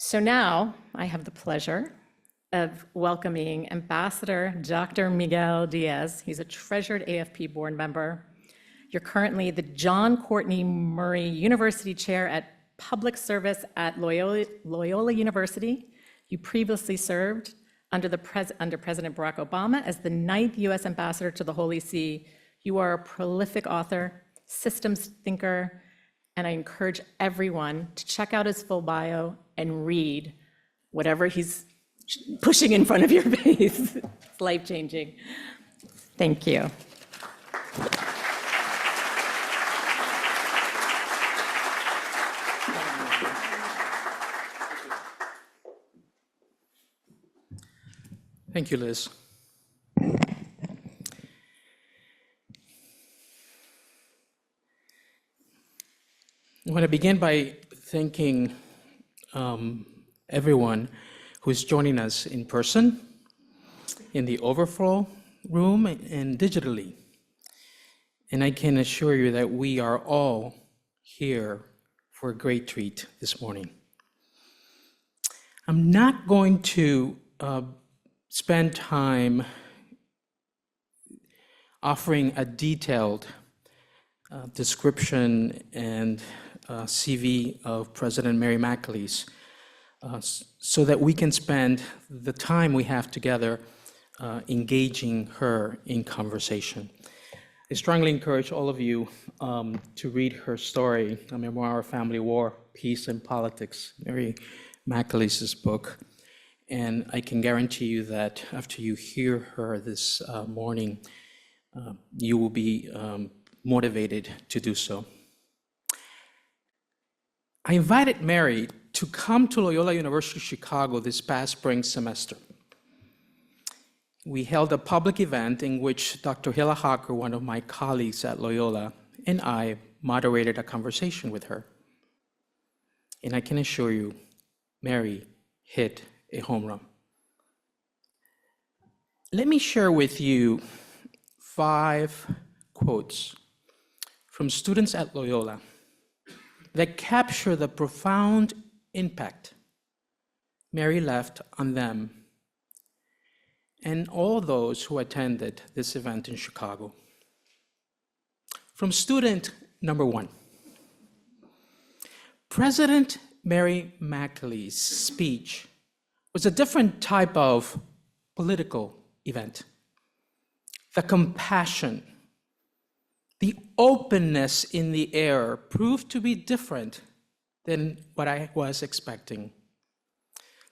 So now I have the pleasure of welcoming Ambassador Dr. Miguel Diaz. He's a treasured AFP board member. You're currently the John Courtney Murray University Chair at Public Service at Loyola University. You previously served under President Barack Obama as the 9th U.S. Ambassador to the Holy See. You are a prolific author, systems thinker, and I encourage everyone to check out his full bio and read whatever he's pushing in front of your face. It's life-changing. Thank you. Thank you, Liz. I want to begin by thanking everyone who is joining us in person, in the overflow room, and digitally. And I can assure you that we are all here for a great treat this morning. I'm not going to spend time offering a detailed description and CV of President Mary McAleese so that we can spend the time we have together engaging her in conversation. I strongly encourage all of you to read her story, A Memoir of Family War, Peace and Politics, Mary McAleese's book. And I can guarantee you that after you hear her this morning, you will be motivated to do so. I invited Mary to come to Loyola University Chicago this past spring semester. We held a public event in which Dr. Hilla Hocker, one of my colleagues at Loyola, and I moderated a conversation with her. And I can assure you, Mary hit a home run. Let me share with you 5 quotes from students at Loyola that capture the profound impact Mary left on them and all those who attended this event in Chicago. From student number 1, President Mary McAleese's speech was a different type of political event. The compassion, the openness in the air proved to be different than what I was expecting.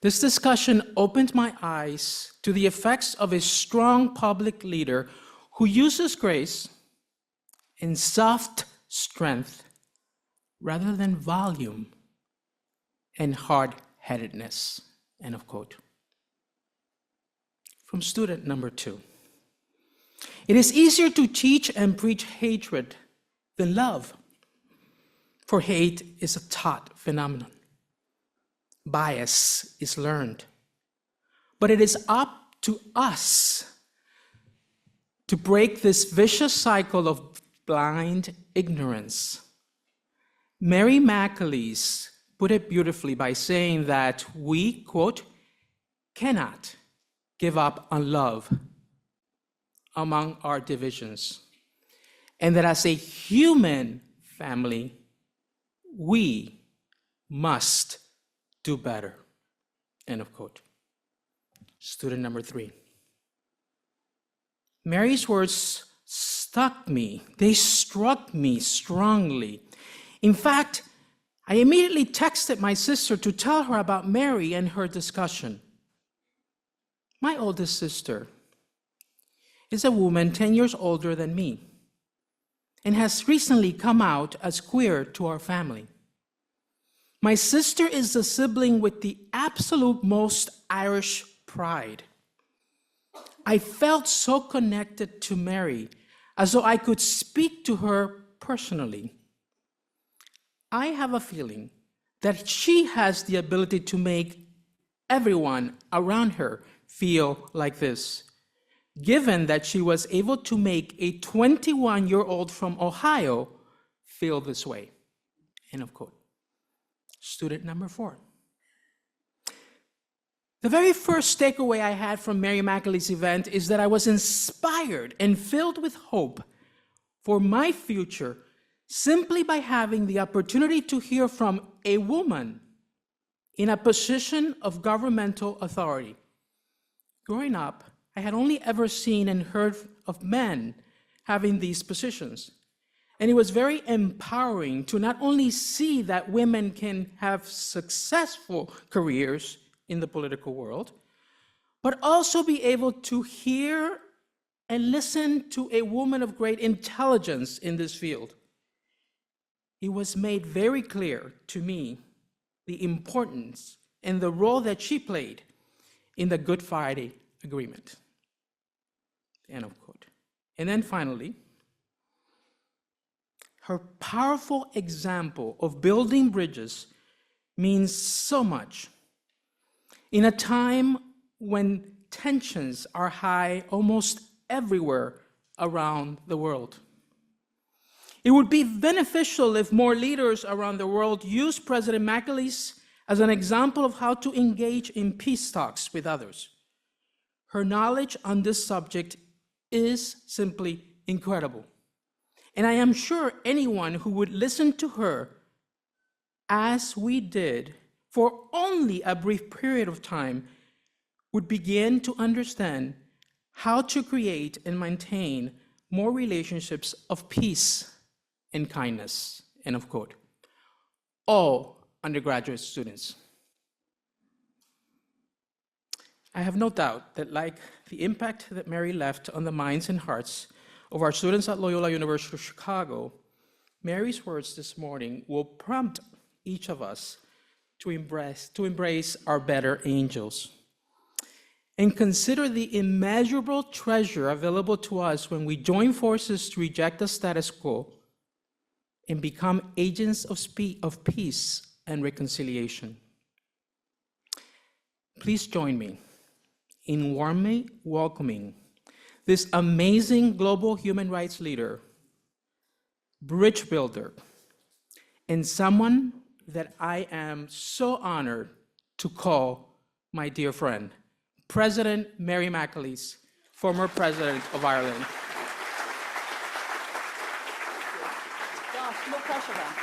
This discussion opened my eyes to the effects of a strong public leader who uses grace and soft strength rather than volume and hard-headedness. End of quote. From student number 2. It is easier to teach and preach hatred than love, for hate is a taught phenomenon. Bias is learned. But it is up to us to break this vicious cycle of blind ignorance. Mary McAleese put it beautifully by saying that we, quote, cannot give up on love among our divisions, and that as a human family, we must do better, end of quote. Student number 3. Mary's words stuck me. They struck me strongly. In fact, I immediately texted my sister to tell her about Mary and her discussion. My oldest sister is a woman 10 years older than me and has recently come out as queer to our family. My sister is the sibling with the absolute most Irish pride. I felt so connected to Mary, as though I could speak to her personally. I have a feeling that she has the ability to make everyone around her feel like this, given that she was able to make a 21-year-old from Ohio feel this way. End of quote. Student number 4. The very first takeaway I had from Mary McAlee's event is that I was inspired and filled with hope for my future simply by having the opportunity to hear from a woman in a position of governmental authority. Growing up, I had only ever seen and heard of men having these positions. And it was very empowering to not only see that women can have successful careers in the political world, but also be able to hear and listen to a woman of great intelligence in this field. It was made very clear to me the importance and the role that she played in the Good Friday Agreement. End of quote. And then finally, her powerful example of building bridges means so much in a time when tensions are high almost everywhere around the world. It would be beneficial if more leaders around the world used President McAleese as an example of how to engage in peace talks with others. Her knowledge on this subject is simply incredible. And I am sure anyone who would listen to her, as we did, for only a brief period of time, would begin to understand how to create and maintain more relationships of peace and kindness, end of quote. All undergraduate students. I have no doubt that, like the impact that Mary left on the minds and hearts of our students at Loyola University of Chicago, Mary's words this morning will prompt each of us to embrace our better angels and consider the immeasurable treasure available to us when we join forces to reject the status quo and become agents of peace and reconciliation. Please join me in warmly welcoming this amazing global human rights leader, bridge builder, and someone that I am so honored to call my dear friend, President Mary McAleese, former President of Ireland. Gosh, no pressure then.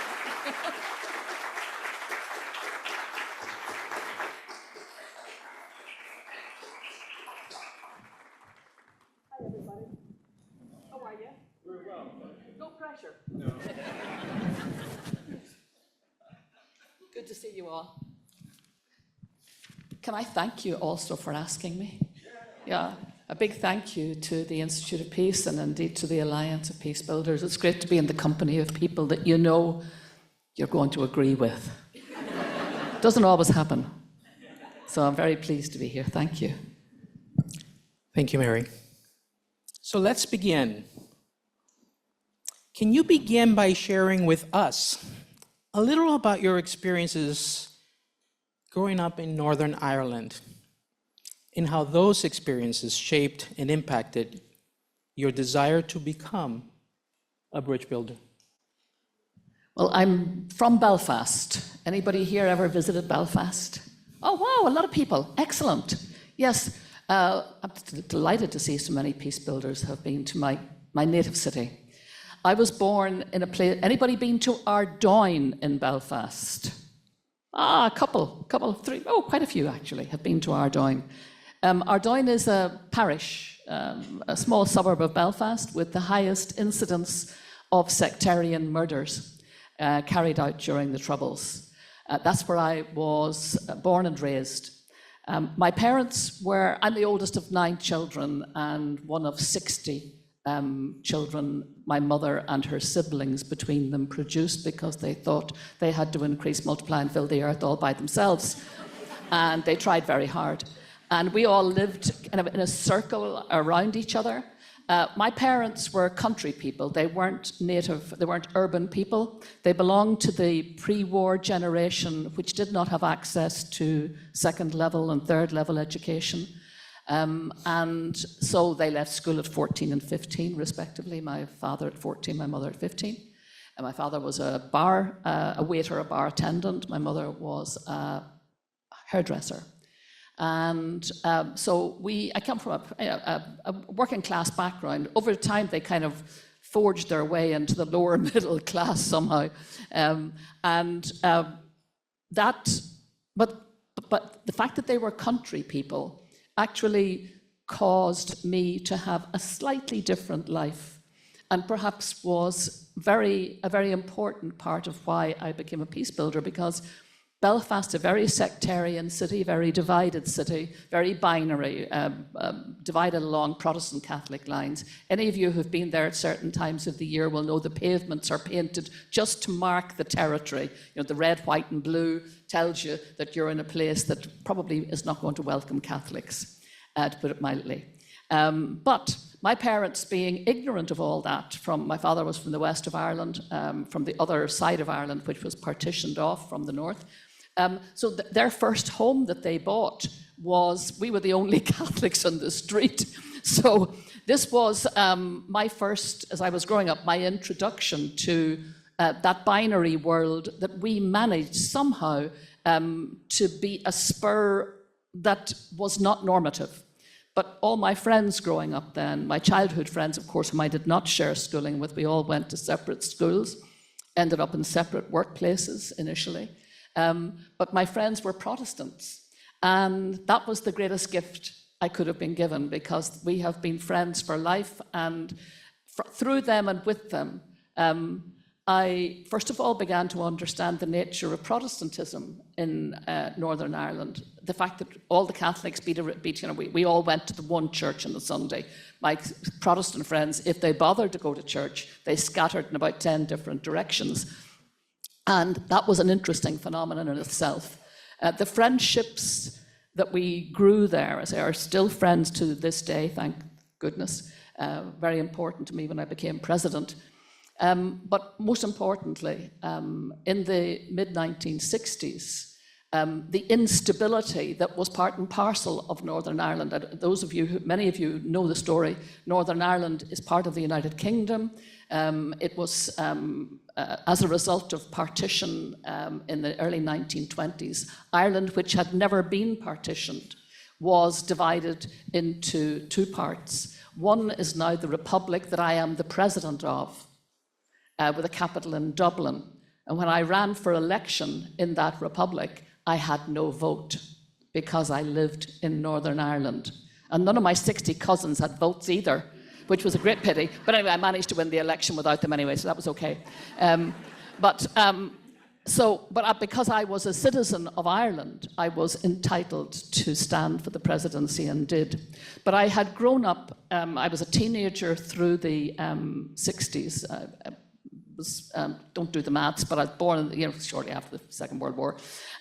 Hi, everybody. How are you? Very well. No pressure. No. Good to see you all. Can I thank you also for asking me? Yeah, a big thank you to the Institute of Peace and indeed to the Alliance of Peace Builders. It's great to be in the company of people that you know you're going to agree with. Doesn't always happen. So I'm very pleased to be here. Thank you. Thank you, Mary. So let's begin. Can you begin by sharing with us a little about your experiences growing up in Northern Ireland and how those experiences shaped and impacted your desire to become a bridge builder? Well, I'm from Belfast. Anybody here ever visited Belfast? Oh, wow, a lot of people. Excellent. Yes, I'm delighted to see so many peace builders have been to my native city. I was born in a place. Anybody been to Ardoyne in Belfast? A couple, three, quite a few actually have been to Ardoyne. Ardoyne is a parish, a small suburb of Belfast with the highest incidence of sectarian murders carried out during the Troubles. That's where I was born and raised. My parents were, I'm the oldest of 9 children and one of 60 children my mother and her siblings between them produced because they thought they had to increase, multiply and fill the earth all by themselves. And they tried very hard. And we all lived kind of in a circle around each other. My parents were country people. They weren't native, they weren't urban people. They belonged to the pre-war generation which did not have access to second level and third level education. And so they left school at 14 and 15, respectively. My father at 14, my mother at 15. And my father was a waiter, a bar attendant. My mother was a hairdresser. And so I come from a working class background. Over time, they kind of forged their way into the lower middle class somehow. But the fact that they were country people actually caused me to have a slightly different life, and perhaps was a very important part of why I became a peace builder, because Belfast, a very sectarian city, very divided city, very binary, divided along Protestant Catholic lines. Any of you who've been there at certain times of the year will know the pavements are painted just to mark the territory. You know, the red, white, and blue tells you that you're in a place that probably is not going to welcome Catholics, to put it mildly. But my parents, being ignorant of all that, my father was from the west of Ireland, from the other side of Ireland, which was partitioned off from the north. So their first home that they bought we were the only Catholics on the street. So this was my first, as I was growing up, my introduction to that binary world that we managed somehow to be a spur that was not normative. But all my friends growing up then, my childhood friends, of course, whom I did not share schooling with, we all went to separate schools, ended up in separate workplaces initially. But my friends were Protestants, and that was the greatest gift I could have been given, because we have been friends for life, and through them and with them, I first of all began to understand the nature of Protestantism in Northern Ireland. The fact that all the Catholics we all went to the one church on the Sunday. My Protestant friends, if they bothered to go to church, they scattered in about 10 different directions. And that was an interesting phenomenon in itself. The friendships that we grew there, as I are still friends to this day, thank goodness, very important to me when I became president. But most importantly, in the mid-1960s, the instability that was part and parcel of Northern Ireland. Many of you know the story. Northern Ireland is part of the United Kingdom. It was as a result of partition in the early 1920s. Ireland, which had never been partitioned, was divided into two parts. One is now the Republic that I am the president of, with a capital in Dublin. And when I ran for election in that Republic, I had no vote because I lived in Northern Ireland. And none of my 60 cousins had votes either, which was a great pity. But anyway, I managed to win the election without them anyway, so that was okay. Because I was a citizen of Ireland, I was entitled to stand for the presidency and did. But I had grown up, I was a teenager through the 60s. Don't do the maths, but I was born shortly after the Second World War.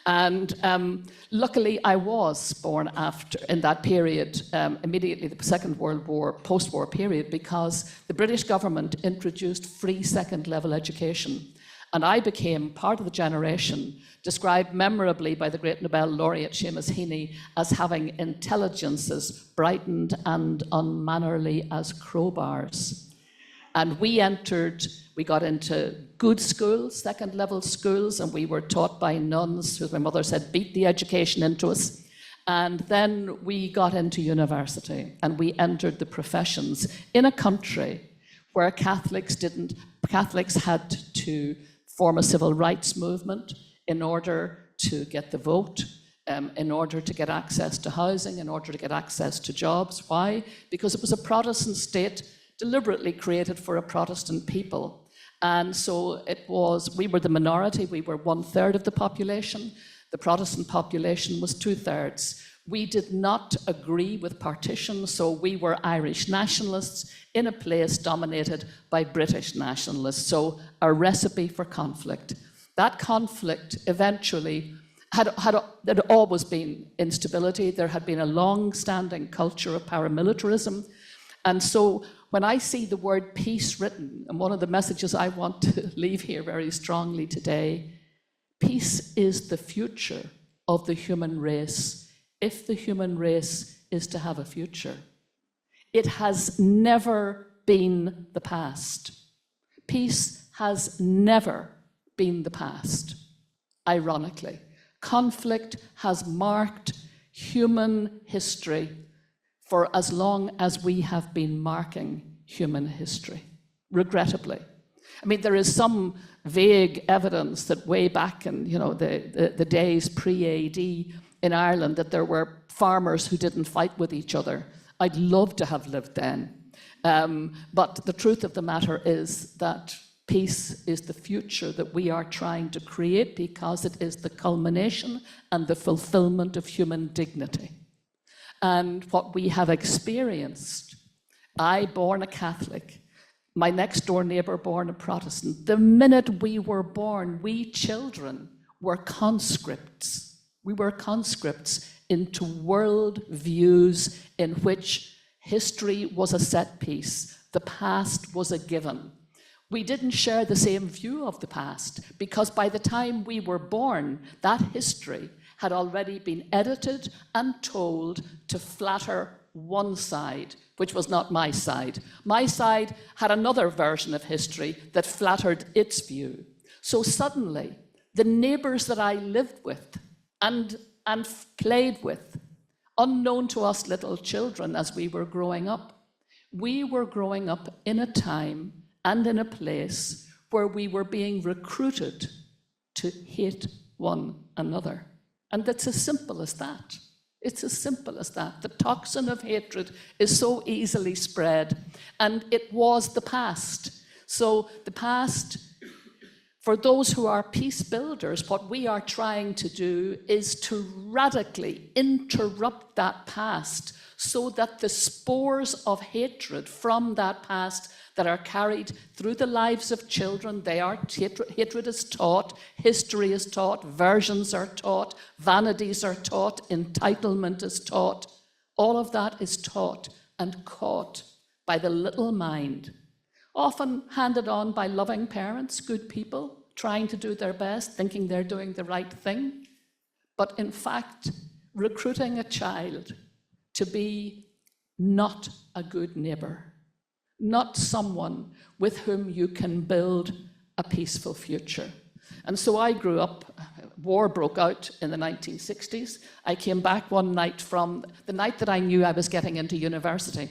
And luckily I was born in that period, immediately the Second World War, post-war period, because the British government introduced free second-level education. And I became part of the generation described memorably by the great Nobel laureate Seamus Heaney as having intelligences brightened and unmannerly as crowbars. And we got into good schools, second-level schools, and we were taught by nuns, as my mother said, beat the education into us. And then we got into university, and we entered the professions in a country where Catholics had to form a civil rights movement in order to get the vote, in order to get access to housing, in order to get access to jobs. Why? Because it was a Protestant state deliberately created for a Protestant people. And so we were the minority. We were 1/3 of the population. The Protestant population was 2/3. We did not agree with partition, so we were Irish nationalists in a place dominated by British nationalists. So a recipe for conflict. That conflict eventually had always been instability. There had been a long-standing culture of paramilitarism. And so when I see the word peace written, and one of the messages I want to leave here very strongly today, peace is the future of the human race, if the human race is to have a future. It has never been the past. Peace has never been the past, ironically. Conflict has marked human history for as long as we have been marking human history, regrettably. I mean, there is some vague evidence that way back in, the days pre-AD in Ireland, that there were farmers who didn't fight with each other. I'd love to have lived then. But the truth of the matter is that peace is the future that we are trying to create, because it is the culmination and the fulfillment of human dignity. And what we have experienced, I born a Catholic, my next door neighbor born a Protestant, the minute we were born, we children were conscripts. We were conscripts into world views in which history was a set piece, the past was a given. We didn't share the same view of the past, because by the time we were born, that history had already been edited and told to flatter one side, which was not my side. My side had another version of history that flattered its view. So suddenly, the neighbors that I lived with and played with, unknown to us little children as we were growing up, we were growing up in a time and in a place where we were being recruited to hate one another. And it's as simple as that. It's as simple as that. The toxin of hatred is so easily spread, and it was the past. So the past, for those who are peace builders, what we are trying to do is to radically interrupt that past so that the spores of hatred from that past that are carried through the lives of children, hatred is taught, history is taught, versions are taught, vanities are taught, entitlement is taught. All of that is taught and caught by the little mind, often handed on by loving parents, good people, trying to do their best, thinking they're doing the right thing, but in fact, recruiting a child to be not a good neighbor, not someone with whom you can build a peaceful future. And so I grew up, war broke out in the 1960s. I came back one night from the night that I knew I was getting into university,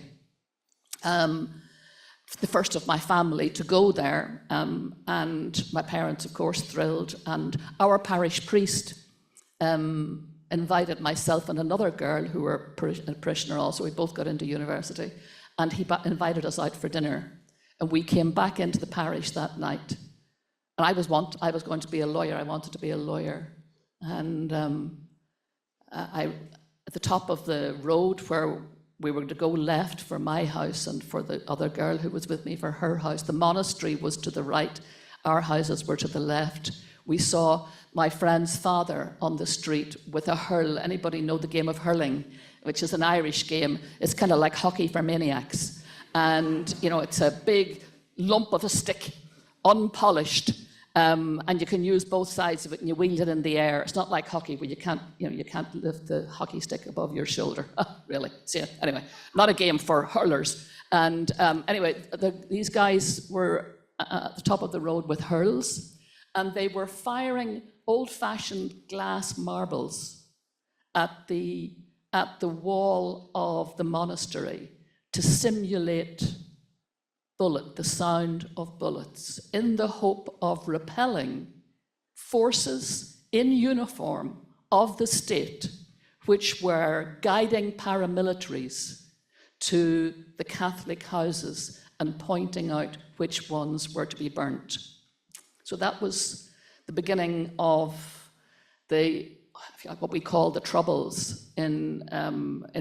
the first of my family to go there, and my parents, of course, thrilled, and our parish priest invited myself and another girl who were a parishioner also. We both got into university, and he invited us out for dinner. And we came back into the parish that night. And I was going to be a lawyer. I wanted to be a lawyer. And at the top of the road where we were to go left for my house and for the other girl who was with me for her house, the monastery was to the right, our houses were to the left. We saw my friend's father on the street with a hurl. Anybody know the game of hurling, which is an Irish game? It's kind of like hockey for maniacs. And, it's a big lump of a stick, unpolished, and you can use both sides of it and you wield it in the air. It's not like hockey where you can't lift the hockey stick above your shoulder. Really? See it? Anyway, not a game for hurlers. And anyway, these guys were at the top of the road with hurls, and they were firing old-fashioned glass marbles at the wall of the monastery to simulate the sound of bullets, in the hope of repelling forces in uniform of the state, which were guiding paramilitaries to the Catholic houses and pointing out which ones were to be burnt. So that was the beginning of what we call the Troubles in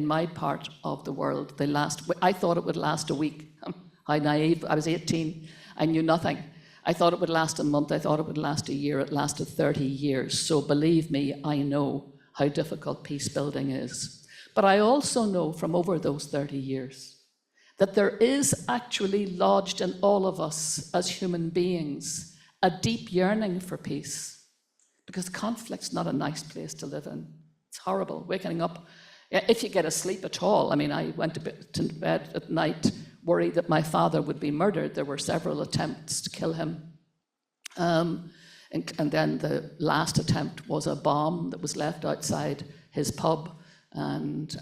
my part of the world. I thought it would last a week. How naive. I was 18. I knew nothing. I thought it would last a month. I thought it would last a year. It lasted 30 years. So believe me, I know how difficult peace building is. But I also know from over those 30 years that there is actually lodged in all of us as human beings a deep yearning for peace, because conflict's not a nice place to live in. It's horrible, waking up, if you get a sleep at all. I mean, I went to bed at night worried that my father would be murdered. There were several attempts to kill him. And then the last attempt was a bomb that was left outside his pub, and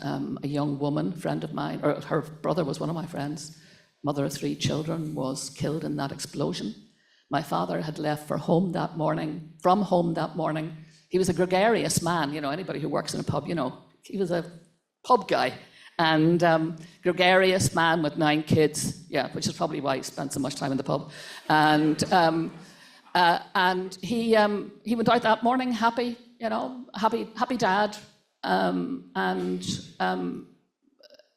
a young woman, friend of mine, or her brother was one of my friends, mother of 3 children, was killed in that explosion. My father had left from home that morning. He was a gregarious man, anybody who works in a pub, he was a pub guy. And gregarious man with 9 kids, which is probably why he spent so much time in the pub. And he went out that morning happy, happy dad.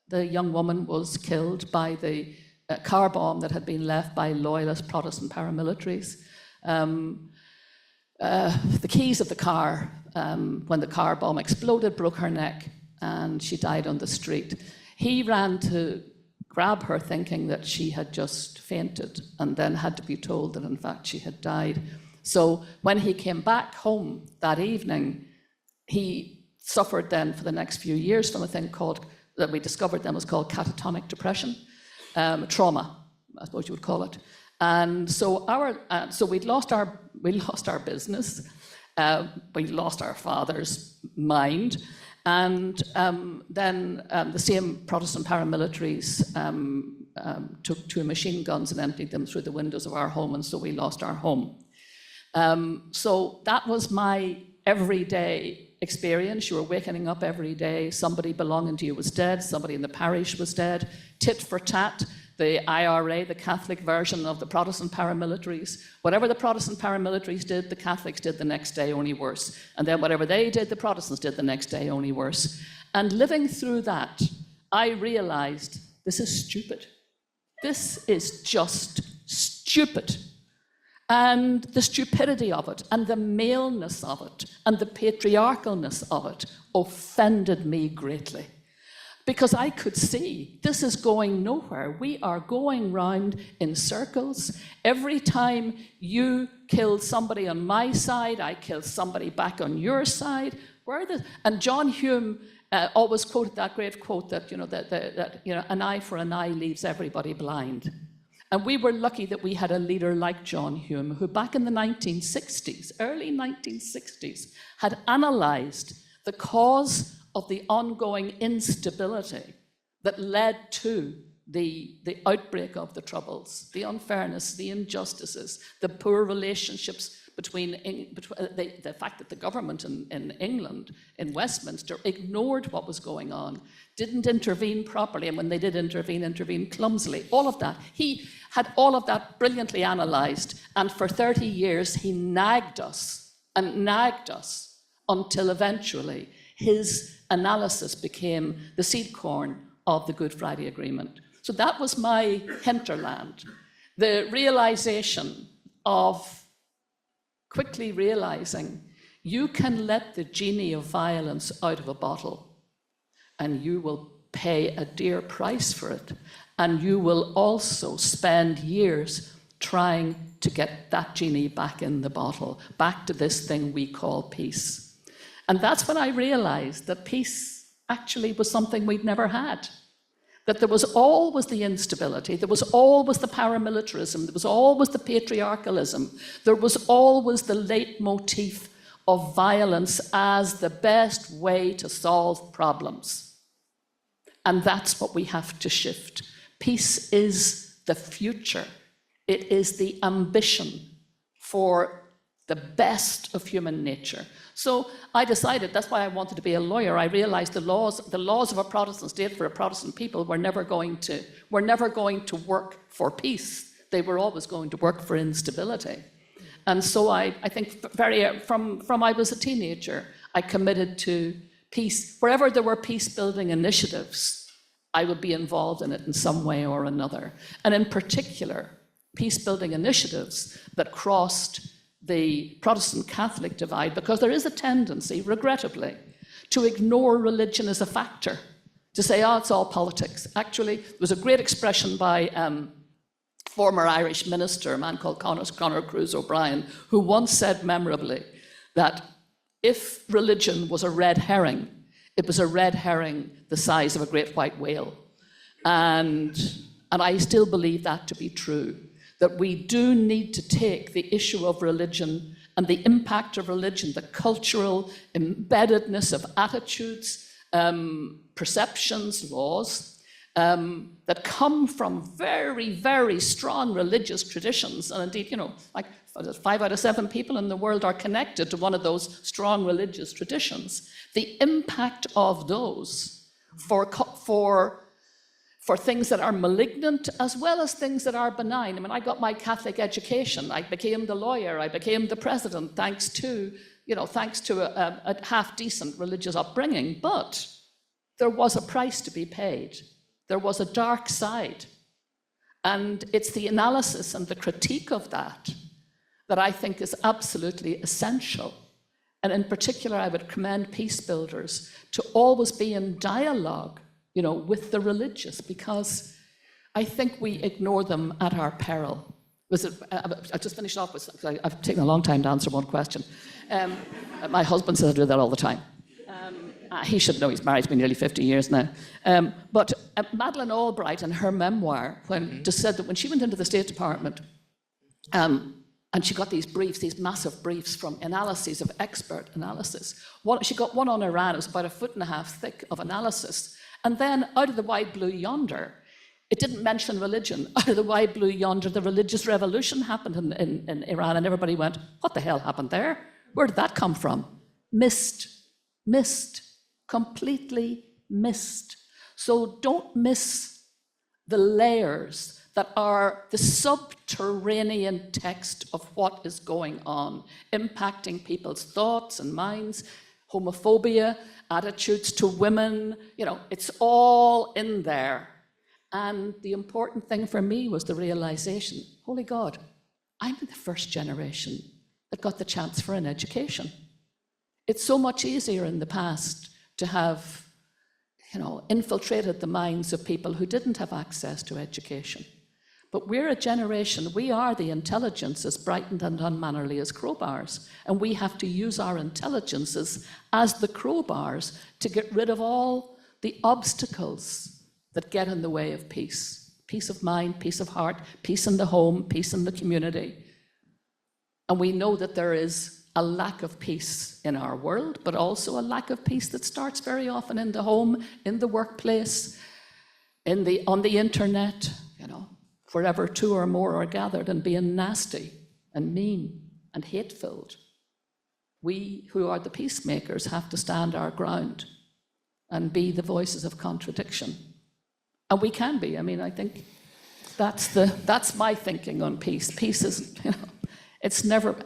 The young woman was killed by the car bomb that had been left by loyalist Protestant paramilitaries. The keys of the car, when the car bomb exploded, broke her neck, and she died on the street. He ran to grab her thinking that she had just fainted, and then had to be told that in fact she had died. So when he came back home that evening, he suffered then for the next few years from a thing that we discovered then was called catatonic depression, trauma, I suppose you would call it. And so we lost our business, we lost our father's mind. And then the same Protestant paramilitaries took 2 machine guns and emptied them through the windows of our home, and so we lost our home. So that was my everyday experience. You were waking up every day, somebody belonging to you was dead, somebody in the parish was dead, tit for tat. The IRA, the Catholic version of the Protestant paramilitaries. Whatever the Protestant paramilitaries did, the Catholics did the next day, only worse. And then whatever they did, the Protestants did the next day, only worse. And living through that, I realized this is stupid. This is just stupid. And the stupidity of it, and the maleness of it, and the patriarchalness of it offended me greatly. Because I could see this is going nowhere. We are going round in circles. Every time you kill somebody on my side, I kill somebody back on your side. And John Hume always quoted that great quote that an eye for an eye leaves everybody blind. And we were lucky that we had a leader like John Hume, who back in the 1960s, early 1960s, had analysed the cause of the ongoing instability that led to the outbreak of the Troubles, the unfairness, the injustices, the poor relationships between the fact that the government in England, in Westminster, ignored what was going on, didn't intervene properly, and when they did intervened clumsily. All of that. He had all of that brilliantly analysed, and for 30 years he nagged us until eventually his analysis became the seed corn of the Good Friday Agreement. So that was my hinterland. The realization of quickly realizing you can let the genie of violence out of a bottle and you will pay a dear price for it. And you will also spend years trying to get that genie back in the bottle, back to this thing we call peace. And that's when I realized that peace actually was something we'd never had. That there was always the instability, there was always the paramilitarism, there was always the patriarchalism, there was always the leitmotif of violence as the best way to solve problems. And that's what we have to shift. Peace is the future. It is the ambition for the best of human nature. So I decided, that's why I wanted to be a lawyer. I realized the laws of a Protestant state for a Protestant people were never going to work for peace. They were always going to work for instability. And so I think from I was a teenager, I committed to peace. Wherever there were peace-building initiatives, I would be involved in it in some way or another. And in particular, peace-building initiatives that crossed the Protestant-Catholic divide, because there is a tendency, regrettably, to ignore religion as a factor, to say, oh, it's all politics. Actually, there was a great expression by former Irish minister, a man called Conor Cruise O'Brien, who once said memorably that if religion was a red herring, it was a red herring the size of a great white whale. And I still believe that to be true, that we do need to take the issue of religion and the impact of religion, the cultural embeddedness of attitudes perceptions, laws, that come from very, very strong religious traditions. And indeed, you know, like 5 out of 7 people in the world are connected to one of those strong religious traditions. The impact of those for things that are malignant as well as things that are benign. I mean, I got my Catholic education. I became the lawyer. I became the president thanks to a half-decent religious upbringing. But there was a price to be paid. There was a dark side. And it's the analysis and the critique of that that I think is absolutely essential. And in particular, I would commend peace builders to always be in dialogue, you know, with the religious, because I think we ignore them at our peril. I just finished off with, I've taken a long time to answer one question. My husband says I do that all the time. He should know, he's married to me nearly 50 years now. But Madeleine Albright, in her memoir, just said that when she went into the State Department, and she got these briefs, these massive briefs from analyses of expert analysis. She got one on Iran, it was about 1.5 feet thick of analysis. And then out of the wide blue yonder, it didn't mention religion. Out of the wide blue yonder, the religious revolution happened in Iran, and everybody went, what the hell happened there? Where did that come from? Missed, completely missed. So don't miss the layers that are the subterranean text of what is going on, impacting people's thoughts and minds, homophobia, attitudes to women, you know, it's all in there. And the important thing for me was the realization, holy God, I'm in the first generation that got the chance for an education. It's so much easier in the past to have, you know, infiltrated the minds of people who didn't have access to education. But we're a generation, we are the intelligence as brightened and unmannerly as crowbars. And we have to use our intelligences as the crowbars to get rid of all the obstacles that get in the way of peace. Peace of mind, peace of heart, peace in the home, peace in the community. And we know that there is a lack of peace in our world, but also a lack of peace that starts very often in the home, in the workplace, on the internet, you know, wherever 2 or more are gathered, and being nasty and mean and hate-filled. We who are the peacemakers have to stand our ground and be the voices of contradiction. And we can be. I mean, I think that's my thinking on peace. Peace is, you know, it's never.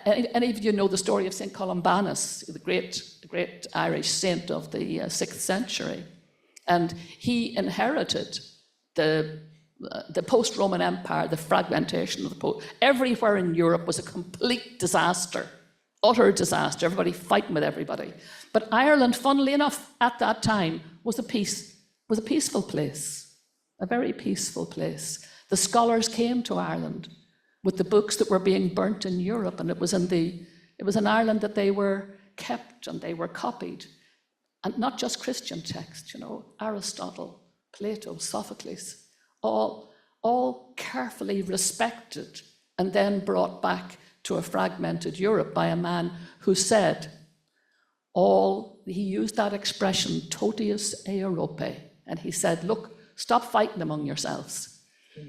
Any of you know the story of St. Columbanus, the great Irish saint of the 6th century, and he inherited the post-Roman Empire, the fragmentation of the post. Everywhere in Europe was a complete disaster, utter disaster, everybody fighting with everybody. But Ireland, funnily enough, at that time, was a peaceful place, a very peaceful place. The scholars came to Ireland with the books that were being burnt in Europe, and it was in Ireland that they were kept and they were copied. And not just Christian texts, you know, Aristotle, Plato, Sophocles, all carefully respected and then brought back to a fragmented Europe by a man who said, he used that expression, totius Europe, and he said, look, stop fighting among yourselves.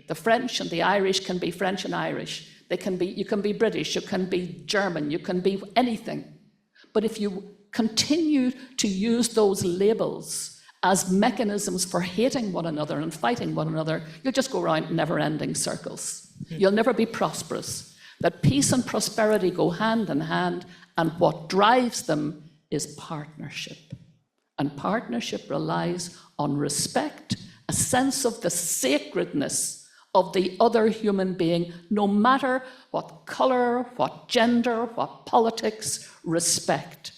The French and the Irish can be French and Irish. You can be British, you can be German, you can be anything. But if you continue to use those labels as mechanisms for hating one another and fighting one another, you'll just go around in never-ending circles. You'll never be prosperous. That peace and prosperity go hand in hand, and what drives them is partnership. And partnership relies on respect, a sense of the sacredness of the other human being, no matter what color, what gender, what politics, respect.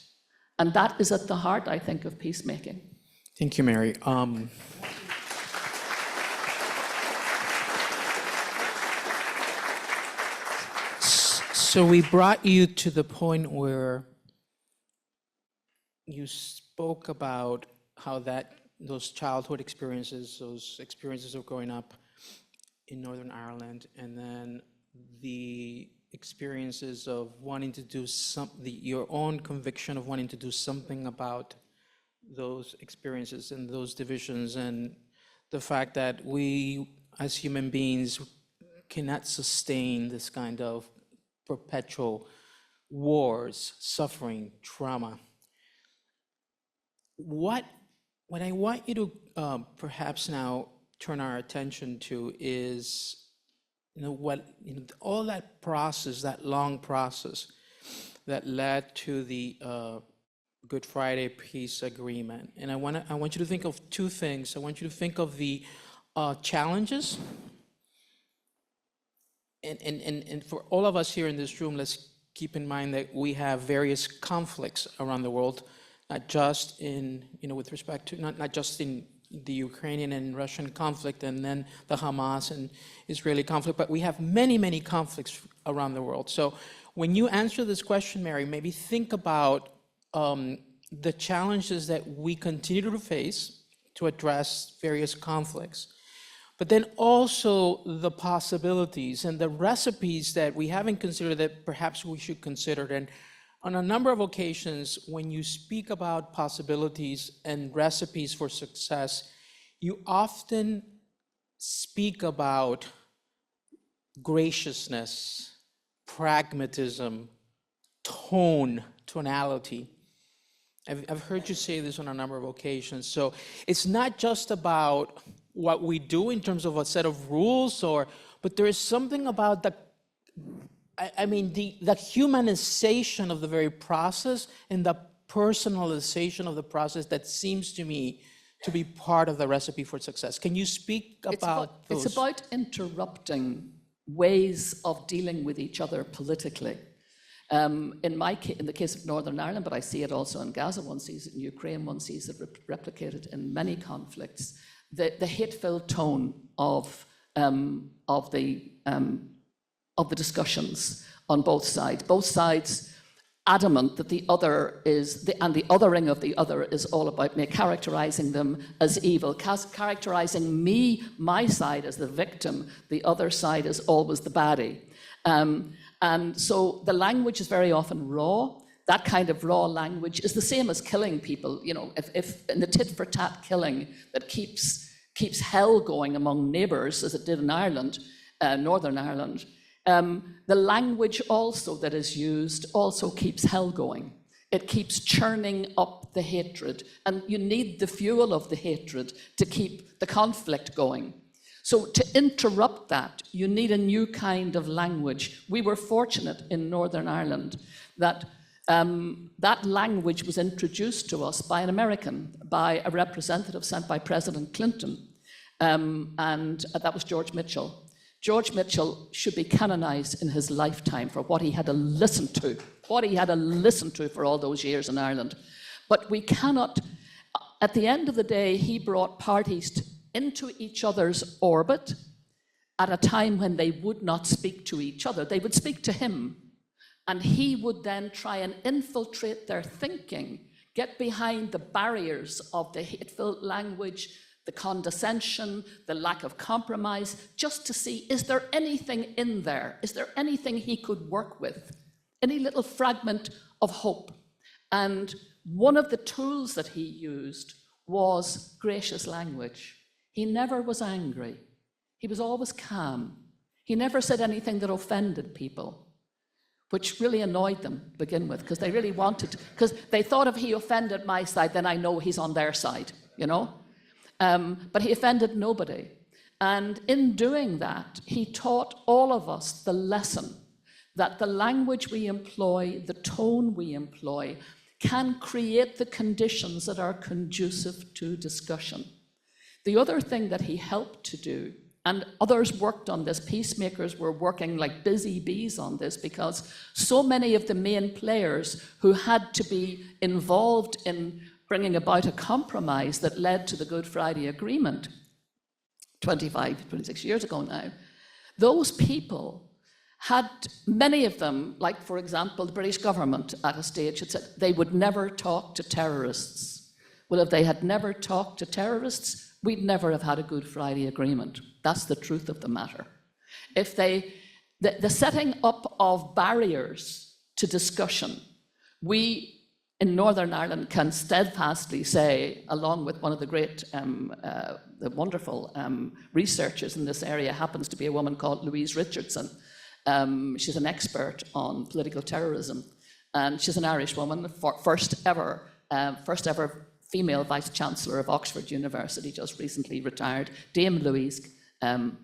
And that is at the heart, I think, of peacemaking. Thank you, Mary. So we brought you to the point where you spoke about how those childhood experiences, those experiences of growing up in Northern Ireland, and then the experiences of wanting to do your own conviction of wanting to do something about those experiences and those divisions, and the fact that we as human beings cannot sustain this kind of perpetual wars, suffering, trauma. What I want you to perhaps now turn our attention to is, all that process, that long process that led to the Good Friday peace agreement. And I want you to think of two things. I want you to think of the challenges, and for all of us here in this room, let's keep in mind that we have various conflicts around the world, not just in, with respect to, not just in the Ukrainian and Russian conflict and then the Hamas and Israeli conflict, but we have many, many conflicts around the world. So when you answer this question, Mary, maybe think about the challenges that we continue to face to address various conflicts, but then also the possibilities and the recipes that we haven't considered that perhaps we should consider. And on a number of occasions, when you speak about possibilities and recipes for success, you often speak about graciousness, pragmatism, tonality. I've heard you say this on a number of occasions. So it's not just about what we do in terms of a set of rules, but there is something about the humanization of the very process and the personalization of the process that seems to me to be part of the recipe for success. Can you speak about those? It's about interrupting ways of dealing with each other politically. In the case of Northern Ireland, but I see it also in Gaza, one sees it in Ukraine, one sees it replicated in many conflicts, the hate-filled tone of the discussions on both sides adamant that the other is, and the othering of the other is all about me, characterizing them as evil, characterizing me, my side, as the victim, the other side is always the baddie. And so the language is very often raw. That kind of raw language is the same as killing people. If in the tit-for-tat killing that keeps hell going among neighbours, as it did in Ireland, Northern Ireland, the language also that is used also keeps hell going. It keeps churning up the hatred, and you need the fuel of the hatred to keep the conflict going. So to interrupt that, you need a new kind of language. We were fortunate in Northern Ireland that that language was introduced to us by an American, by a representative sent by President Clinton, and that was George Mitchell. George Mitchell should be canonized in his lifetime for what he had to listen to, for all those years in Ireland. But we cannot, at the end of the day, he brought parties into each other's orbit at a time when they would not speak to each other. They would speak to him, and he would then try and infiltrate their thinking, get behind the barriers of the hateful language, the condescension, the lack of compromise, just to see, is there anything in there? Is there anything he could work with? Any little fragment of hope? And one of the tools that he used was gracious language. He never was angry. He was always calm. He never said anything that offended people, which really annoyed them to begin with, because they really wanted, because they thought if he offended my side, then I know he's on their side, But he offended nobody. And in doing that, he taught all of us the lesson that the language we employ, the tone we employ, can create the conditions that are conducive to discussion. The other thing that he helped to do, and others worked on this, peacemakers were working like busy bees on this, because so many of the main players who had to be involved in bringing about a compromise that led to the Good Friday Agreement 26 years ago now, those people had, many of them, like for example, the British government at a stage had said they would never talk to terrorists. Well, if they had never talked to terrorists, we'd never have had a Good Friday Agreement. That's the truth of the matter. If the setting up of barriers to discussion, we in Northern Ireland can steadfastly say, along with one of the great, the wonderful researchers in this area, happens to be a woman called Louise Richardson. She's an expert on political terrorism, and she's an Irish woman, first ever female vice-chancellor of Oxford University, just recently retired, Dame Louise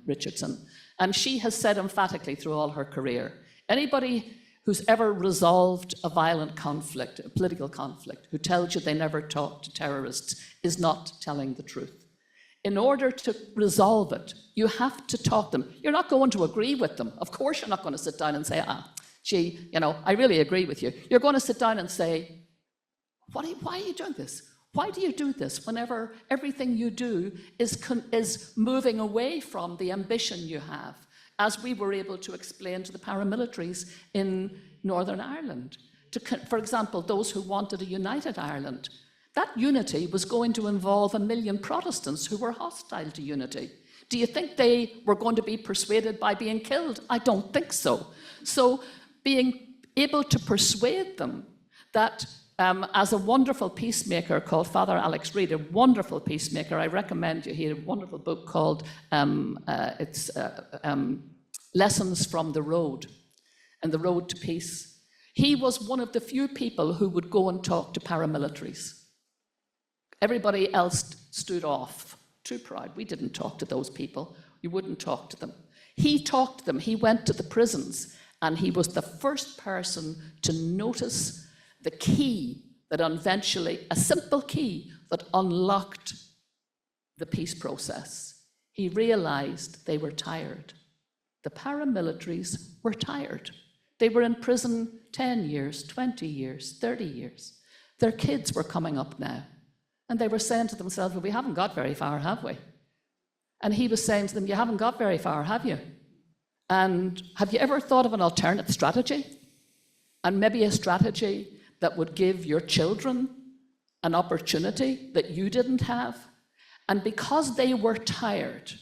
Richardson. And she has said emphatically through all her career, anybody who's ever resolved a violent conflict, a political conflict, who tells you they never talk to terrorists is not telling the truth. In order to resolve it, you have to talk to them. You're not going to agree with them. Of course you're not going to sit down and say, gee, I really agree with you. You're going to sit down and say, why are you doing this? Why do you do this whenever everything you do is moving away from the ambition you have, as we were able to explain to the paramilitaries in Northern Ireland? For example, those who wanted a united Ireland, that unity was going to involve 1 million Protestants who were hostile to unity. Do you think they were going to be persuaded by being killed? I don't think so. So being able to persuade them that as a wonderful peacemaker called Father Alex Reid, a wonderful peacemaker, I recommend you, he had a wonderful book called Lessons from the Road and the Road to Peace. He was one of the few people who would go and talk to paramilitaries. Everybody else stood off, too proud. We didn't talk to those people. You wouldn't talk to them. He talked to them. He went to the prisons, and he was the first person to notice the key that eventually, a simple key that unlocked the peace process. He realized they were tired. The paramilitaries were tired. They were in prison 10 years, 20 years, 30 years. Their kids were coming up now. And they were saying to themselves, well, we haven't got very far, have we? And he was saying to them, you haven't got very far, have you? And have you ever thought of an alternate strategy? And maybe a strategy that would give your children an opportunity that you didn't have? And because they were tired,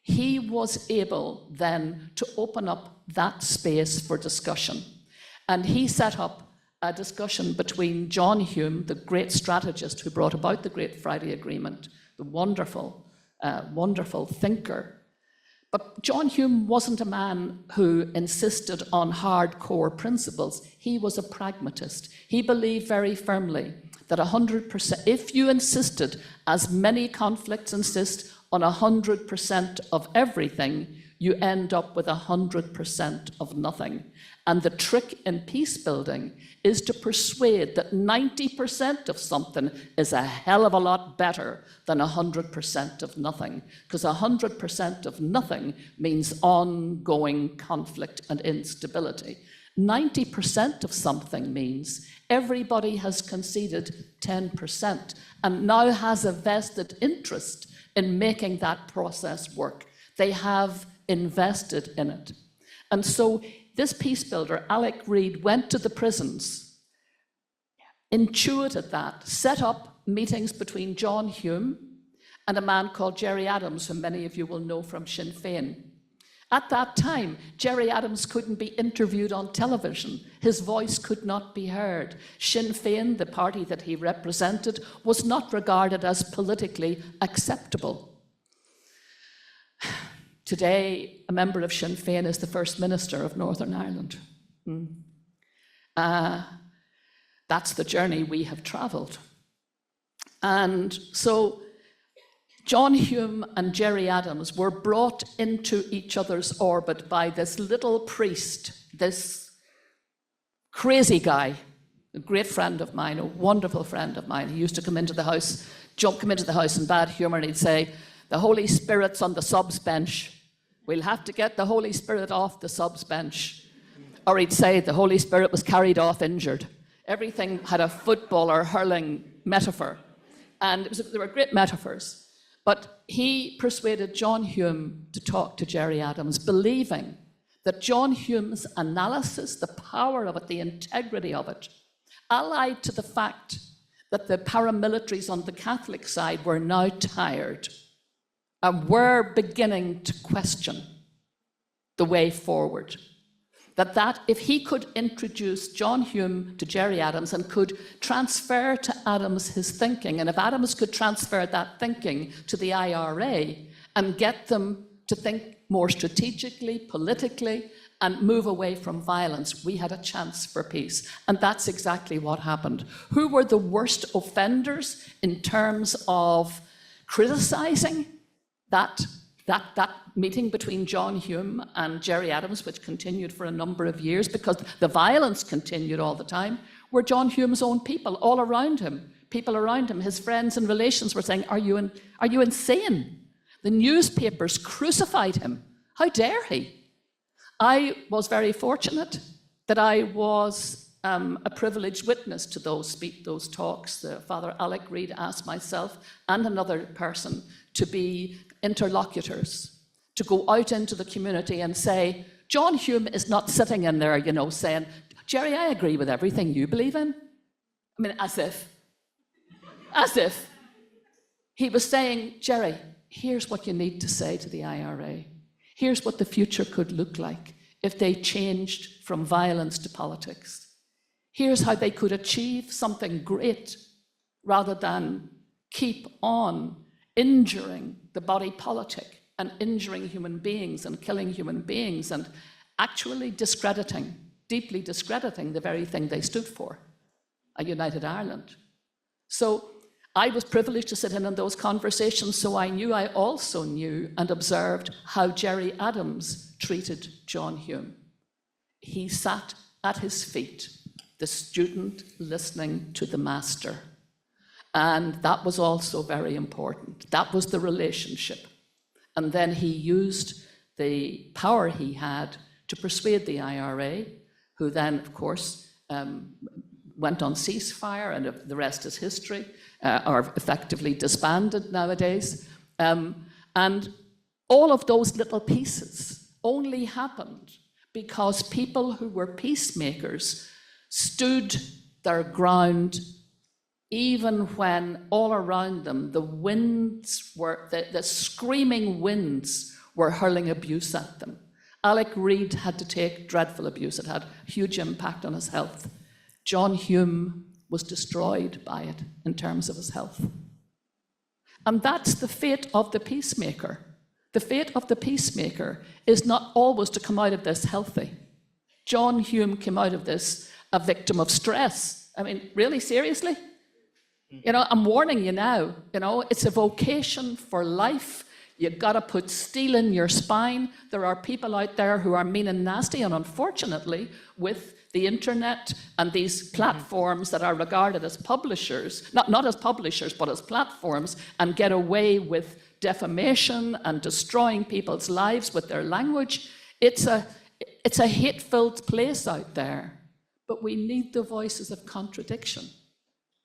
he was able then to open up that space for discussion. And he set up a discussion between John Hume, the great strategist who brought about the Great Friday Agreement, the wonderful, wonderful thinker. But John Hume wasn't a man who insisted on hardcore principles. He was a pragmatist. He believed very firmly that 100%, if you insisted, as many conflicts insist, on 100% of everything, you end up with 100% of nothing. And the trick in peace building is to persuade that 90% of something is a hell of a lot better than 100% of nothing, because 100% of nothing means ongoing conflict and instability. 90% of something means everybody has conceded 10% and now has a vested interest in making that process work. They have invested in it. And so this peace builder, Alec Reid, went to the prisons, intuited that, set up meetings between John Hume and a man called Gerry Adams, who many of you will know from Sinn Féin. At that time, Gerry Adams couldn't be interviewed on television. His voice could not be heard. Sinn Féin, the party that he represented, was not regarded as politically acceptable. Today, a member of Sinn Féin is the First Minister of Northern Ireland. That's the journey we have travelled. And so John Hume and Gerry Adams were brought into each other's orbit by this little priest, this crazy guy, a great friend of mine, a wonderful friend of mine. He used to come into the house in bad humour, and he'd say, the Holy Spirit's on the subs bench. We'll have to get the Holy Spirit off the subs bench. Or he'd say the Holy Spirit was carried off injured. Everything had a footballer hurling metaphor. And there were great metaphors. But he persuaded John Hume to talk to Gerry Adams, believing that John Hume's analysis, the power of it, the integrity of it, allied to the fact that the paramilitaries on the Catholic side were now tired and were beginning to question the way forward. that if he could introduce John Hume to Gerry Adams and could transfer to Adams his thinking, and if Adams could transfer that thinking to the IRA and get them to think more strategically, politically, and move away from violence, we had a chance for peace. And that's exactly what happened. Who were the worst offenders in terms of criticizing that meeting between John Hume and Gerry Adams, which continued for a number of years because the violence continued all the time, were John Hume's own people all around him. People around him, his friends and relations were saying, are you insane? The newspapers crucified him. How dare he? I was very fortunate that I was a privileged witness to those talks. Father Alec Reid asked myself and another person to be interlocutors, to go out into the community and say, John Hume is not sitting in there, saying, Gerry, I agree with everything you believe in. I mean, as if. He was saying, Gerry, here's what you need to say to the IRA. Here's what the future could look like if they changed from violence to politics. Here's how they could achieve something great rather than keep on injuring the body politic and injuring human beings and killing human beings and actually deeply discrediting the very thing they stood for, a united Ireland. So I was privileged to sit in on those conversations, so I also knew and observed how Gerry Adams treated John Hume. He sat at his feet, the student listening to the master. And that was also very important. That was the relationship. And then he used the power he had to persuade the IRA, who then, of course, went on ceasefire, and the rest is history, are effectively disbanded nowadays. And all of those little pieces only happened because people who were peacemakers stood their ground even when all around them the winds were, the screaming winds were hurling abuse at them. Alec Reid had to take dreadful abuse. It had a huge impact on his health. John Hume was destroyed by it in terms of his health. And that's the fate of the peacemaker. The fate of the peacemaker is not always to come out of this healthy. John Hume came out of this a victim of stress. I mean, really, seriously? I'm warning you now, it's a vocation for life. You've got to put steel in your spine. There are people out there who are mean and nasty, and unfortunately, with the internet and these platforms that are regarded as publishers, not as publishers, but as platforms, and get away with defamation and destroying people's lives with their language. It's a hate-filled place out there, but we need the voices of contradiction.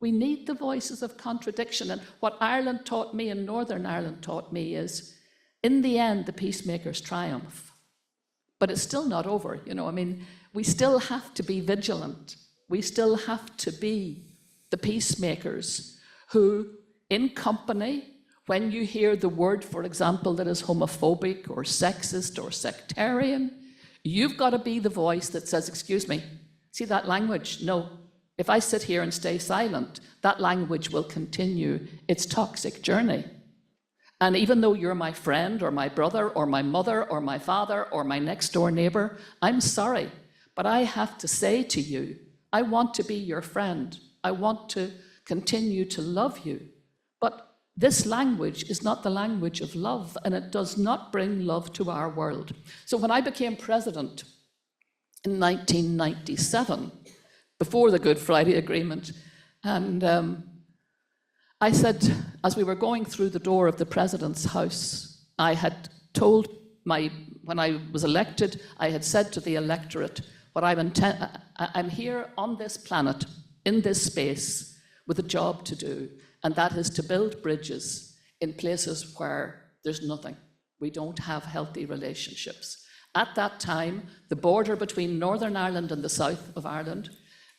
We need the voices of contradiction. And what Ireland taught me and Northern Ireland taught me is, in the end, the peacemakers triumph. But it's still not over, we still have to be vigilant. We still have to be the peacemakers who, in company, when you hear the word, for example, that is homophobic or sexist or sectarian, you've got to be the voice that says, excuse me, see that language? No. If I sit here and stay silent, that language will continue its toxic journey. And even though you're my friend or my brother or my mother or my father or my next door neighbor, I'm sorry, but I have to say to you, I want to be your friend. I want to continue to love you. But this language is not the language of love, and it does not bring love to our world. So when I became president in 1997, before the Good Friday Agreement, and I said, as we were going through the door of the president's house, I had told when I was elected, I had said to the electorate, I'm here on this planet, in this space, with a job to do, and that is to build bridges in places where there's nothing. We don't have healthy relationships. At that time, the border between Northern Ireland and the south of Ireland,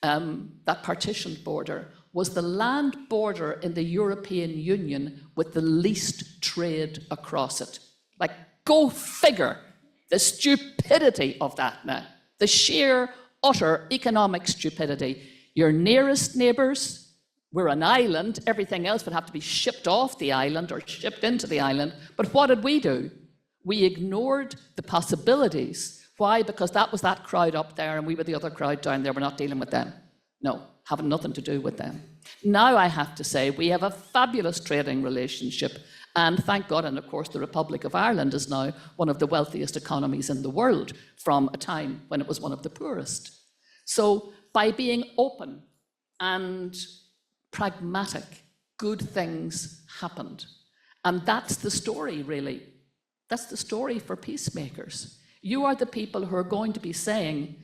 that partitioned border, was the land border in the European Union with the least trade across it. Like, go figure the stupidity of that now. The sheer, utter economic stupidity. Your nearest neighbours, we're an island, everything else would have to be shipped off the island or shipped into the island. But what did we do? We ignored the possibilities. Why? Because that was that crowd up there and we were the other crowd down there. We're not dealing with them. No, having nothing to do with them. Now I have to say we have a fabulous trading relationship, and thank God, and of course the Republic of Ireland is now one of the wealthiest economies in the world from a time when it was one of the poorest. So by being open and pragmatic, good things happened. And that's the story, really. That's the story for peacemakers. You are the people who are going to be saying,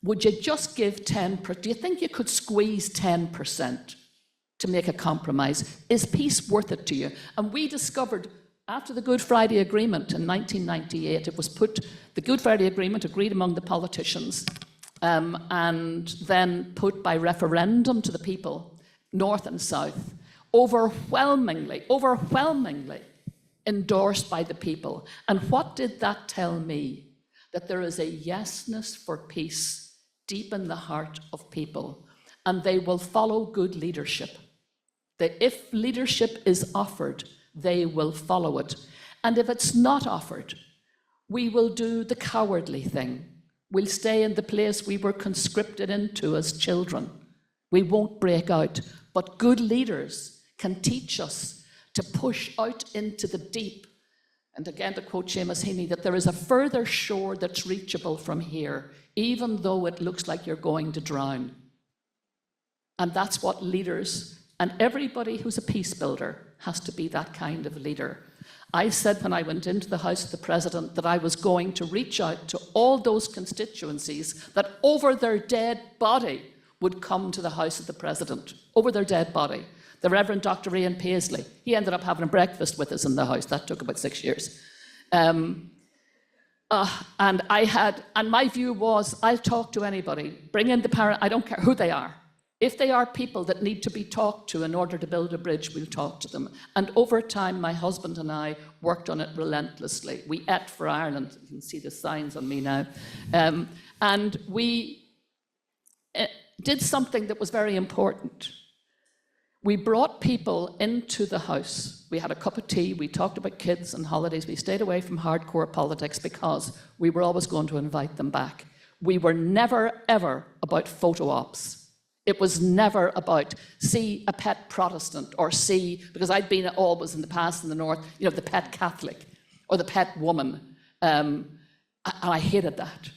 would you just give 10%? Do you think you could squeeze 10% to make a compromise? Is peace worth it to you? And we discovered after the Good Friday Agreement in 1998, it was put, the Good Friday Agreement agreed among the politicians and then put by referendum to the people, North and South, overwhelmingly endorsed by the people. And what did that tell me? That there is a yesness for peace deep in the heart of people, and they will follow good leadership. That if leadership is offered, they will follow it. And if it's not offered, we will do the cowardly thing. We'll stay in the place we were conscripted into as children. We won't break out. But good leaders can teach us to push out into the deep. And again, to quote Seamus Heaney, that there is a further shore that's reachable from here, even though it looks like you're going to drown. And that's what leaders, and everybody who's a peace builder has to be that kind of leader. I said when I went into the House of the President that I was going to reach out to all those constituencies that over their dead body would come to the House of the President, over their dead body. The Reverend Dr. Ian Paisley, he ended up having a breakfast with us in the House. That took about 6 years. And my view was, I'll talk to anybody, bring in the parent, I don't care who they are. If they are people that need to be talked to in order to build a bridge, we'll talk to them. And over time, my husband and I worked on it relentlessly. We ate for Ireland. You can see the signs on me now. And we did something that was very important. We brought people into the House. We had a cup of tea, we talked about kids and holidays, we stayed away from hardcore politics because we were always going to invite them back. We were never, ever about photo ops. It was never about, see a pet Protestant, or see, because I'd been always in the past in the North, you know, the pet Catholic, or the pet woman, and I hated that.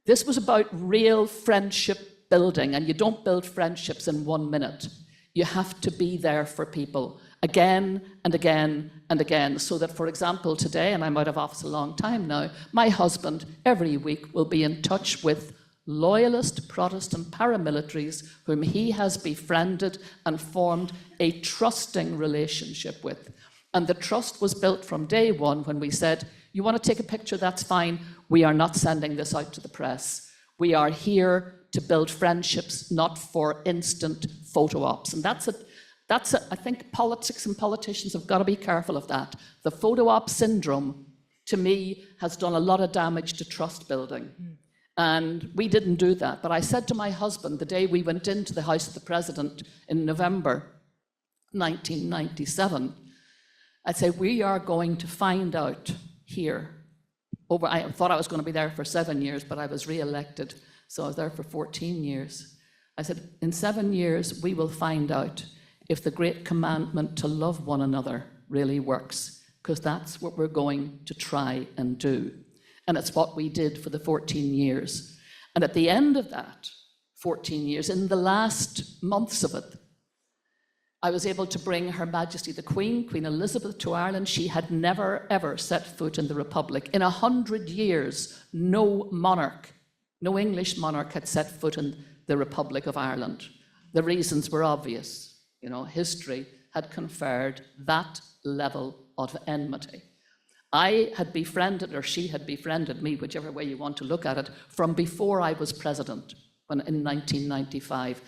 This was about real friendship building, and you don't build friendships in 1 minute. You have to be there for people again and again and again, so that, for example, today, and I'm out of office a long time now, my husband every week will be in touch with loyalist Protestant paramilitaries whom he has befriended and formed a trusting relationship with. And the trust was built from day one when we said, you want to take a picture, that's fine. We are not sending this out to the press. We are here to build friendships, not for instant photo ops. And I think politics and politicians have got to be careful of that. The photo op syndrome, to me, has done a lot of damage to trust building. And we didn't do that. But I said to my husband the day we went into the House of the President in November 1997, I'd say, we are going to find out here. I thought I was going to be there for 7 years, but I was re-elected. So I was there for 14 years. I said, in 7 years, we will find out if the great commandment to love one another really works, because that's what we're going to try and do. And it's what we did for the 14 years. And at the end of that 14 years, in the last months of it, I was able to bring Her Majesty the Queen, Queen Elizabeth, to Ireland. She had never, ever set foot in the Republic. In 100 years, no monarch, no English monarch had set foot in the Republic of Ireland. The reasons were obvious. You know, history had conferred that level of enmity. I had befriended, or she had befriended me, whichever way you want to look at it, from before I was president, when in 1995.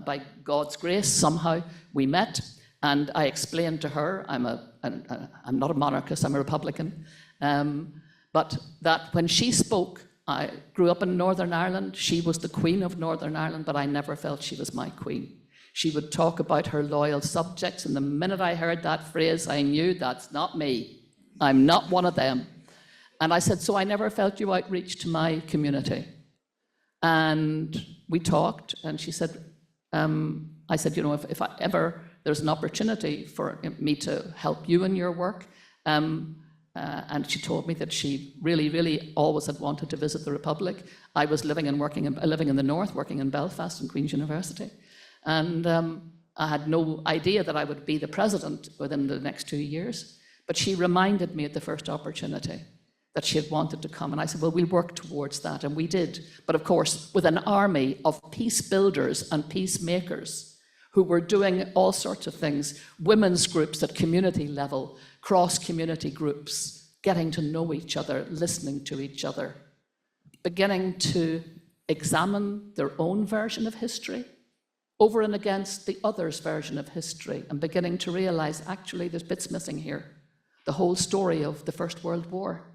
By God's grace, somehow we met, and I explained to her, I'm not a monarchist, I'm a Republican, but that when she spoke, I grew up in Northern Ireland. She was the Queen of Northern Ireland, but I never felt she was my Queen. She would talk about her loyal subjects, and the minute I heard that phrase, I knew that's not me. I'm not one of them. And I said, so I never felt you outreach to my community. And we talked, and she said, I said, you know, if I ever there's an opportunity for me to help you in your work, and she told me that she really, really always had wanted to visit the Republic. I was living in the North, working in Belfast and Queen's University, and I had no idea that I would be the president within the next 2 years. But she reminded me at the first opportunity that she had wanted to come. And I said, well, we'll work towards that. And we did. But of course, with an army of peace builders and peacemakers who were doing all sorts of things, women's groups at community level, cross-community groups, getting to know each other, listening to each other, beginning to examine their own version of history over and against the other's version of history, and beginning to realize, actually, there's bits missing here. The whole story of the First World War,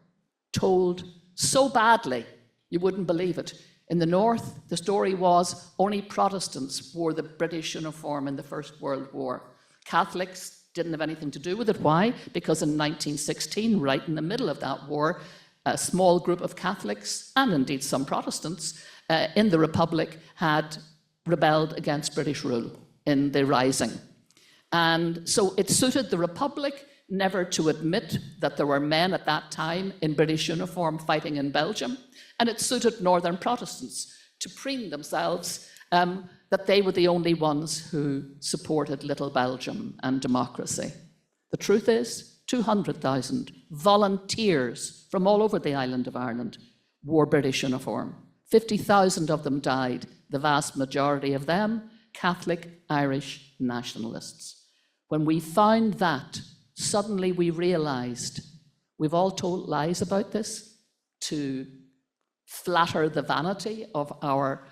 told so badly, you wouldn't believe it. In the North, the story was only Protestants wore the British uniform in the First World War. Catholics didn't have anything to do with it. Why? Because in 1916, right in the middle of that war, a small group of Catholics, and indeed some Protestants, in the Republic had rebelled against British rule in the Rising. And so it suited the Republic never to admit that there were men at that time in British uniform fighting in Belgium, and it suited Northern Protestants to preen themselves that they were the only ones who supported little Belgium and democracy. The truth is, 200,000 volunteers from all over the island of Ireland wore British uniform. 50,000 of them died, the vast majority of them Catholic Irish nationalists. When we found that, suddenly we realized we've all told lies about this to flatter the vanity of our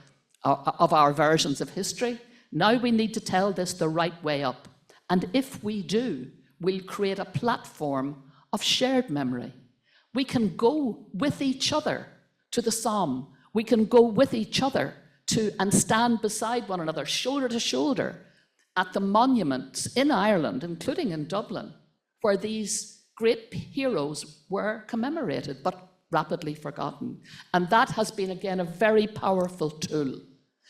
versions of history. Now we need to tell this the right way up. And if we do, we'll create a platform of shared memory. We can go with each other to the Somme. We can go with each other and stand beside one another, shoulder to shoulder, at the monuments in Ireland, including in Dublin, where these great heroes were commemorated, but rapidly forgotten. And that has been, again, a very powerful tool.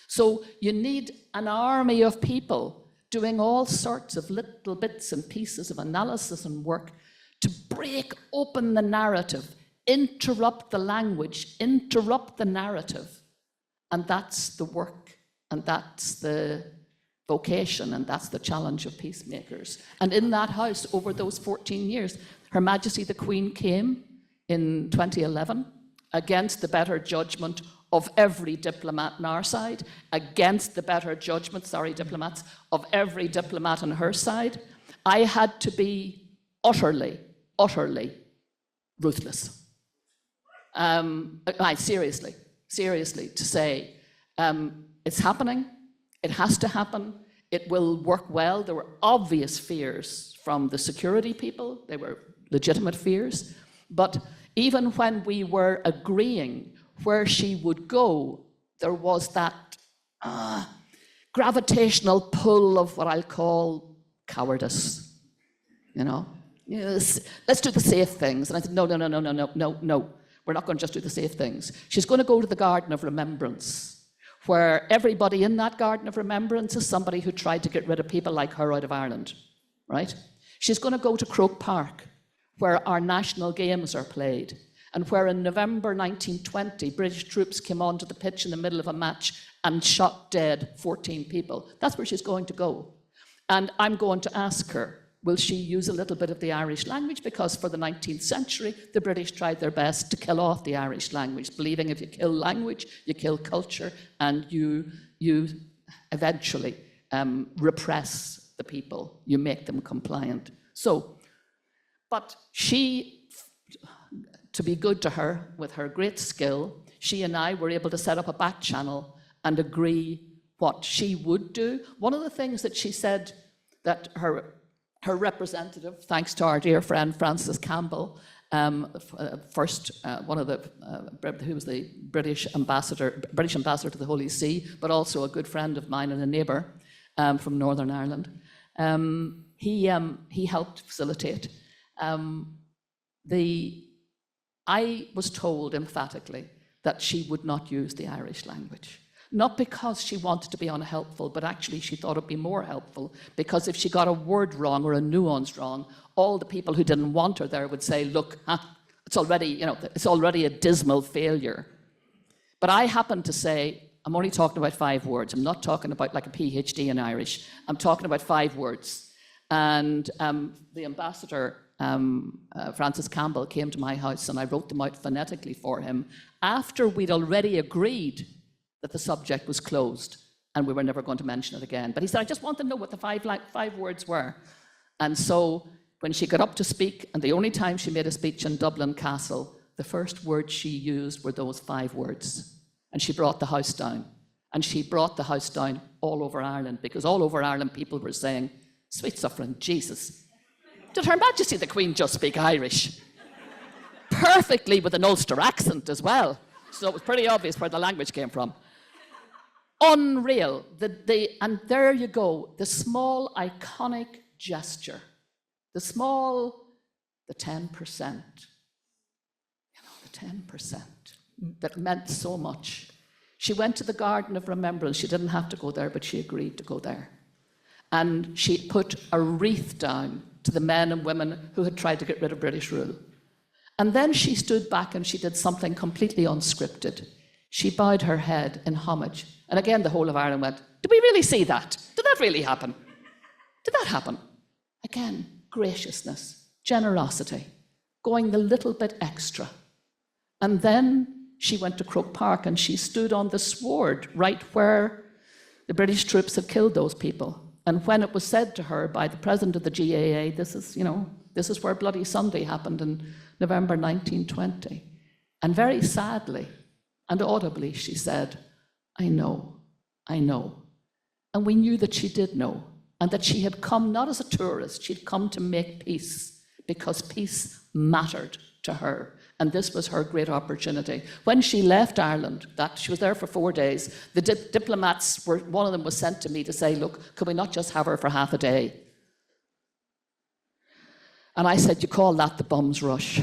So you need an army of people doing all sorts of little bits and pieces of analysis and work to break open the narrative, interrupt the language, interrupt the narrative. And that's the work, and that's the vocation, and that's the challenge of peacemakers. And in that house, over those 14 years, Her Majesty the Queen came in 2011 against the better judgment of every diplomat on our side, against the better judgment, diplomats, of every diplomat on her side. I had to be utterly, utterly ruthless. Seriously, to say, it's happening, it has to happen, it will work well. There were obvious fears from the security people, they were legitimate fears, but even when we were agreeing where she would go, there was that gravitational pull of what I'll call cowardice, you know? Yes, let's do the safe things. And I said, no, we're not going to just do the safe things. She's going to go to the Garden of Remembrance, where everybody in that Garden of Remembrance is somebody who tried to get rid of people like her out of Ireland, right? She's going to go to Croke Park, where our national games are played, and where in November 1920, British troops came onto the pitch in the middle of a match and shot dead 14 people. That's where she's going to go. And I'm going to ask her, will she use a little bit of the Irish language? Because for the 19th century, the British tried their best to kill off the Irish language, believing if you kill language, you kill culture, and you eventually repress the people. You make them compliant. So, but she, to be good to her, with her great skill, she and I were able to set up a back channel and agree what she would do. One of the things that she said that her representative, thanks to our dear friend Francis Campbell, First, one of the, who was the British ambassador to the Holy See, but also a good friend of mine and a neighbour from Northern Ireland. He helped facilitate. I was told emphatically that she would not use the Irish language. Not because she wanted to be unhelpful, but actually she thought it'd be more helpful, because if she got a word wrong or a nuance wrong, all the people who didn't want her there would say, look, it's already a dismal failure. But I happen to say, I'm only talking about 5 words. I'm not talking about like a PhD in Irish. I'm talking about 5 words. And the ambassador, Francis Campbell, came to my house and I wrote them out phonetically for him after we'd already agreed that the subject was closed and we were never going to mention it again. But he said, I just want to know what the 5 words were. And so when she got up to speak, and the only time she made a speech in Dublin Castle, the first words she used were those 5 words. And she brought the house down. And she brought the house down all over Ireland, because all over Ireland people were saying, sweet suffering Jesus, did Her Majesty the Queen just speak Irish? Perfectly with an Ulster accent as well. So it was pretty obvious where the language came from. Unreal. And there you go, the small iconic gesture, the 10%, the 10% that meant so much. She went to the Garden of Remembrance. She didn't have to go there, but she agreed to go there. And she put a wreath down to the men and women who had tried to get rid of British rule. And then she stood back and she did something completely unscripted. She bowed her head in homage. And again, the whole of Ireland went, did we really see that? Did that really happen? Did that happen? Again, graciousness, generosity, going the little bit extra. And then she went to Croke Park and she stood on the sward right where the British troops had killed those people. And when it was said to her by the president of the GAA, this is where Bloody Sunday happened in November 1920. And very sadly and audibly, she said, I know. And we knew that she did know, and that she had come not as a tourist, she'd come to make peace, because peace mattered to her. And this was her great opportunity. When she left Ireland, she was there for 4 days, the diplomats one of them was sent to me to say, look, could we not just have her for half a day? And I said, you call that the bum's rush.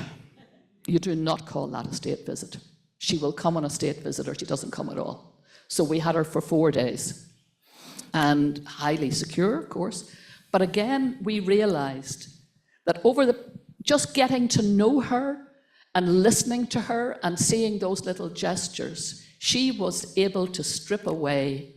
You do not call that a state visit. She will come on a state visit or she doesn't come at all. So we had her for 4 days. And highly secure, of course. But again, we realized that just getting to know her and listening to her and seeing those little gestures, she was able to strip away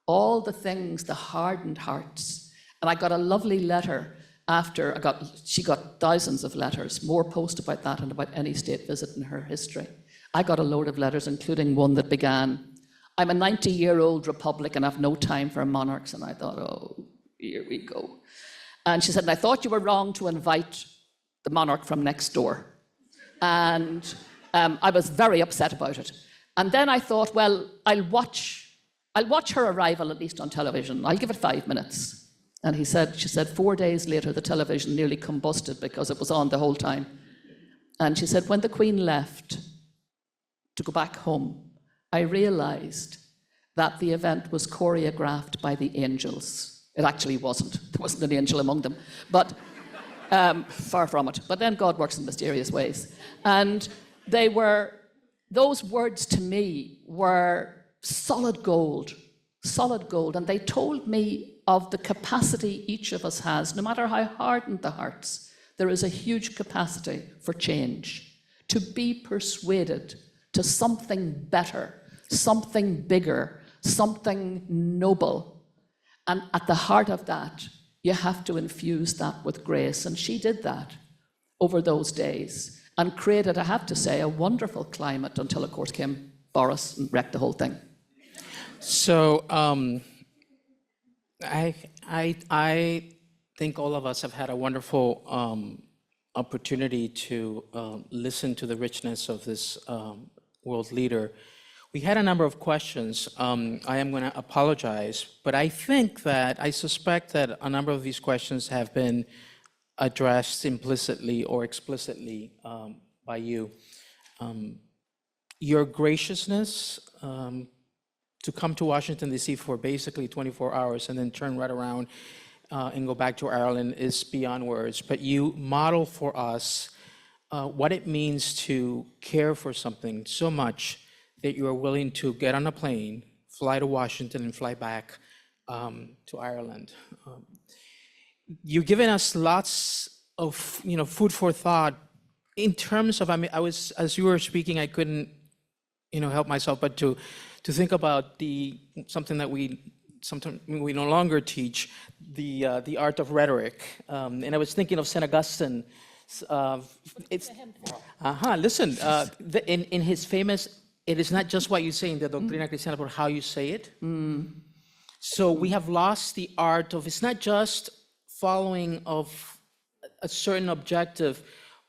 all the things, the hardened hearts. And I got a lovely letter after she got thousands of letters, more posts about that and about any state visit in her history. I got a load of letters, including one that began, I'm a 90-year-old Republican, I've no time for monarchs. And I thought, oh, here we go. And she said, I thought you were wrong to invite the monarch from next door. And I was very upset about it. And then I thought, well, I'll watch her arrival at least on television. I'll give it 5 minutes. And she said, 4 days later, the television nearly combusted because it was on the whole time. And she said, when the Queen left to go back home, I realized that the event was choreographed by the angels. It actually wasn't. There wasn't an angel among them. But far from it. But then God works in mysterious ways. And those words to me were solid gold. And they told me of the capacity each of us has, no matter how hardened the hearts, there is a huge capacity for change, to be persuaded to something better, something bigger, something noble. And at the heart of that, you have to infuse that with grace. And she did that over those days and created, I have to say, a wonderful climate until, of course, came Boris and wrecked the whole thing. So I think all of us have had a wonderful opportunity to listen to the richness of this world leader. We had a number of questions. I am going to apologize, but I suspect that a number of these questions have been addressed implicitly or explicitly by you. Your graciousness to come to Washington, D.C. for basically 24 hours and then turn right around and go back to Ireland is beyond words. But you model for us what it means to care for something so much that you are willing to get on a plane, fly to Washington, and fly back to Ireland. You've given us lots of food for thought in terms of, I was, as you were speaking, I couldn't help myself but to think about something that sometimes we no longer teach, the art of rhetoric. And I was thinking of St. Augustine. Listen, in his famous, it is not just what you say in the Doctrina Cristiana, but how you say it. So we have lost the art of, it's not just following of a certain objective,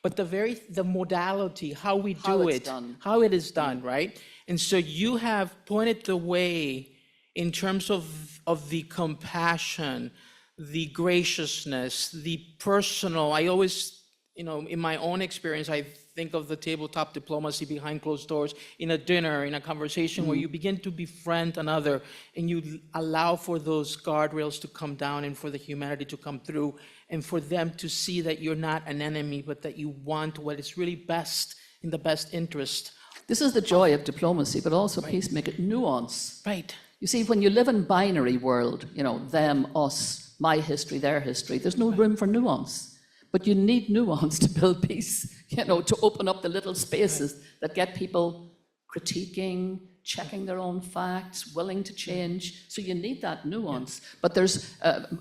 but the modality, how we do it, how it is done, right? And so you have pointed the way in terms of the compassion, the graciousness, the personal. I always, in my own experience, I think of the tabletop diplomacy behind closed doors in a dinner, in a conversation where you begin to befriend another and you allow for those guardrails to come down and for the humanity to come through and for them to see that you're not an enemy, but that you want what is really best in the best interest. This is the joy of diplomacy, but also peacemaking, nuance. Right. You see, when you live in binary world, them, us, my history, their history, there's no room for nuance. But you need nuance to build peace, to open up the little spaces that get people critiquing, checking their own facts, willing to change. So you need that nuance. But there's,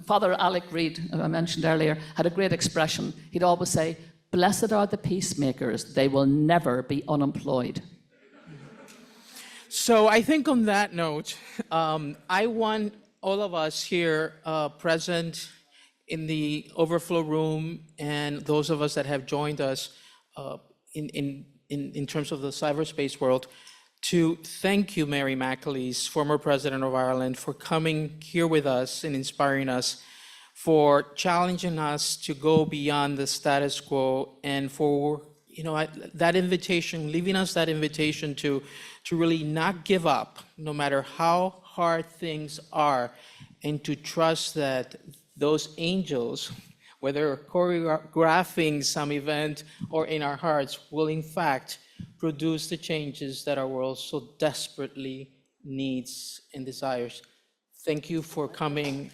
Father Alec Reid, I mentioned earlier, had a great expression. He'd always say, "Blessed are the peacemakers, they will never be unemployed." So I think on that note, I want all of us here present in the overflow room and those of us that have joined us in terms of the cyberspace world to thank you, Mary McAleese, former President of Ireland, for coming here with us and inspiring us, for challenging us to go beyond the status quo, and for that invitation, leaving us that invitation to really not give up, no matter how hard things are, and to trust that those angels, whether choreographing some event or in our hearts, will in fact produce the changes that our world so desperately needs and desires. Thank you for coming.